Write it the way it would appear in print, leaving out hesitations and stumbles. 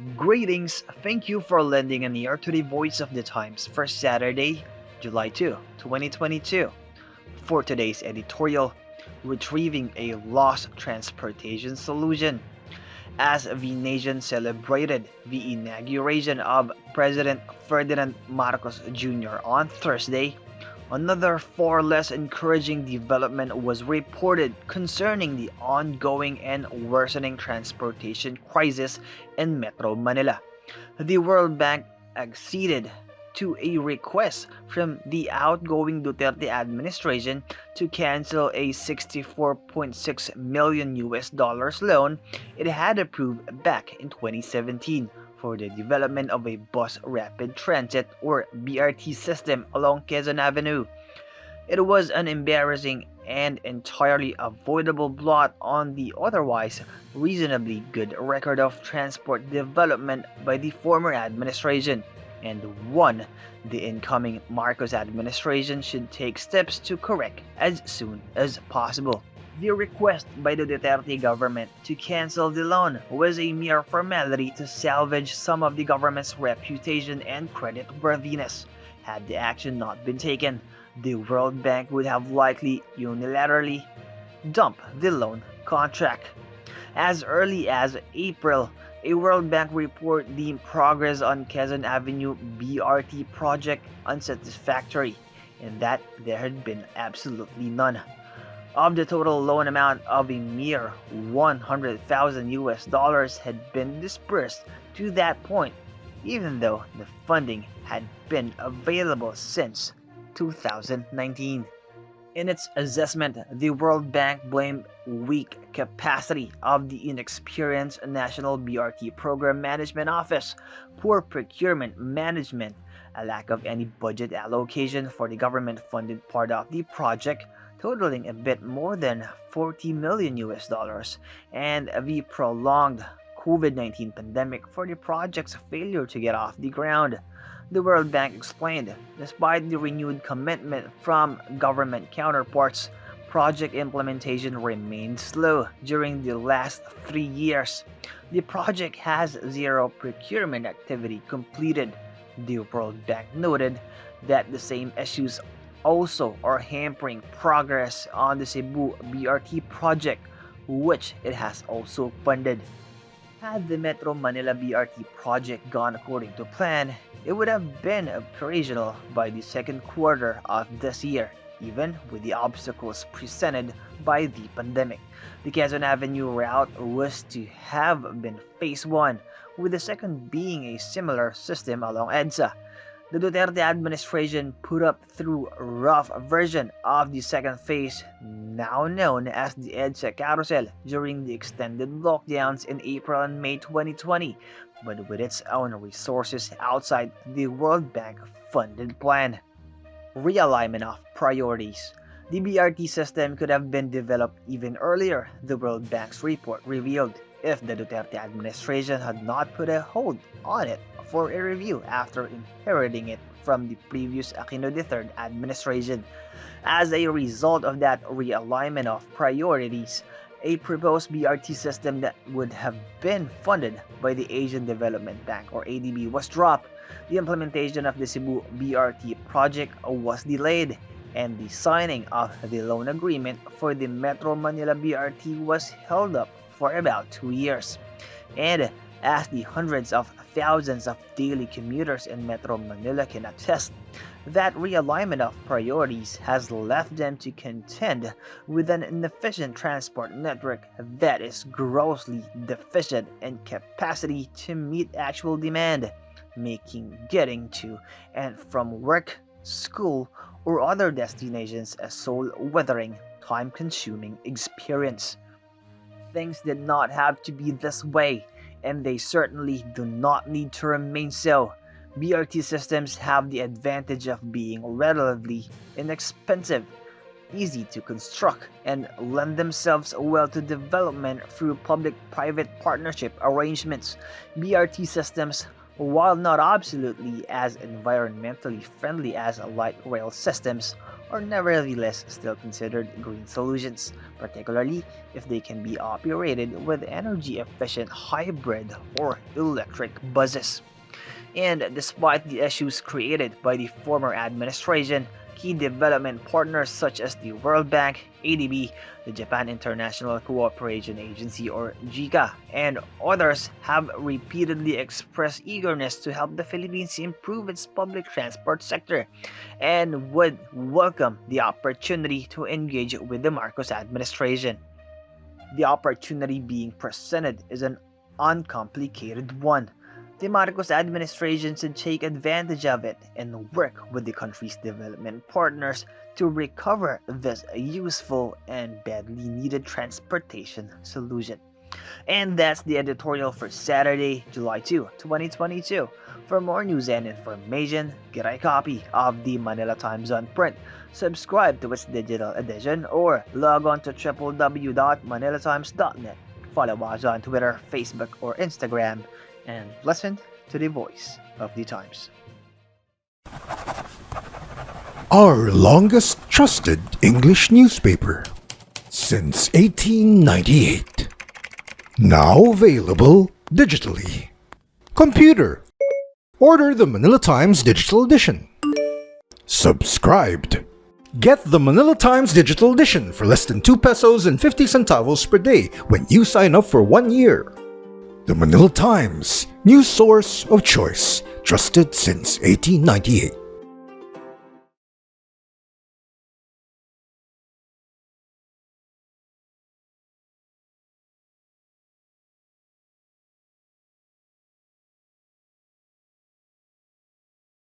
Greetings, thank you for lending an ear to the Voice of the Times for Saturday, July 2, 2022. For today's editorial, Retrieving a Lost Transportation Solution. As the nation celebrated the inauguration of President Ferdinand Marcos Jr. on Thursday, another far less encouraging development was reported concerning the ongoing and worsening transportation crisis in Metro Manila. The World Bank acceded to a request from the outgoing Duterte administration to cancel a 64.6 million US dollars loan it had approved back in 2017 for the development of a bus rapid transit or BRT system along Quezon Avenue. It was an embarrassing and entirely avoidable blot on the otherwise reasonably good record of transport development by the former administration, and one the incoming Marcos administration should take steps to correct as soon as possible. The request by the Duterte government to cancel the loan was a mere formality to salvage some of the government's reputation and creditworthiness. Had the action not been taken, the World Bank would have likely unilaterally dumped the loan contract. As early as April, a World Bank report deemed progress on Quezon Avenue BRT project unsatisfactory, and that there had been absolutely none. Of the total loan amount of a mere 100,000 US dollars had been disbursed to that point, even though the funding had been available since 2019. In its assessment, the World Bank blamed weak capacity of the inexperienced National BRT Program Management Office, poor procurement management, a lack of any budget allocation for the government-funded part of the project, totaling a bit more than 40 million US dollars, and the prolonged COVID-19 pandemic for the project's failure to get off the ground. The World Bank explained, despite the renewed commitment from government counterparts, project implementation remained slow during the last 3 years. The project has zero procurement activity completed. The World Bank noted that the same issues also are hampering progress on the Cebu BRT project, which it has also funded. Had the Metro Manila BRT project gone according to plan, it would have been operational by the second quarter of this year, even with the obstacles presented by the pandemic. The Quezon Avenue route was to have been Phase 1, with the second being a similar system along EDSA. The Duterte administration put up through a rough version of the second phase, now known as the EDSA Carousel, during the extended lockdowns in April and May 2020, but with its own resources outside the World Bank funded plan. Realignment of priorities. The BRT system could have been developed even earlier, the World Bank's report revealed, if the Duterte administration had not put a hold on it for a review after inheriting it from the previous Aquino III administration. As a result of that realignment of priorities, a proposed BRT system that would have been funded by the Asian Development Bank or ADB was dropped. The implementation of the Cebu BRT project was delayed, and the signing of the loan agreement for the Metro Manila BRT was held up for about 2 years. And as the hundreds of thousands of daily commuters in Metro Manila can attest, that realignment of priorities has left them to contend with an inefficient transport network that is grossly deficient in capacity to meet actual demand, making getting to and from work, school, or other destinations a soul-withering, time-consuming experience. Things did not have to be this way, and they certainly do not need to remain so. BRT systems have the advantage of being relatively inexpensive, easy to construct, and lend themselves well to development through public-private partnership arrangements. BRT systems, while not absolutely as environmentally friendly as light rail systems, are nevertheless still considered green solutions, particularly if they can be operated with energy-efficient hybrid or electric buses. And despite the issues created by the former administration, key development partners such as the World Bank, ADB, the Japan International Cooperation Agency or JICA, and others have repeatedly expressed eagerness to help the Philippines improve its public transport sector and would welcome the opportunity to engage with the Marcos administration. The opportunity being presented is an uncomplicated one. The Marcos administration should take advantage of it and work with the country's development partners to recover this useful and badly needed transportation solution. And that's the editorial for Saturday, July 2, 2022. For more news and information, get a copy of the Manila Times on print, subscribe to its digital edition, or log on to www.manilatimes.net. Follow us on Twitter, Facebook, or Instagram, and listen to the voice of the times. Our longest trusted English newspaper since 1898. Now available digitally. Computer. Order the Manila Times Digital Edition. Subscribed. Get the Manila Times Digital Edition for less than 2 pesos and 50 centavos per day when you sign up for 1 year. The Manila Times, news source of choice, trusted since 1898.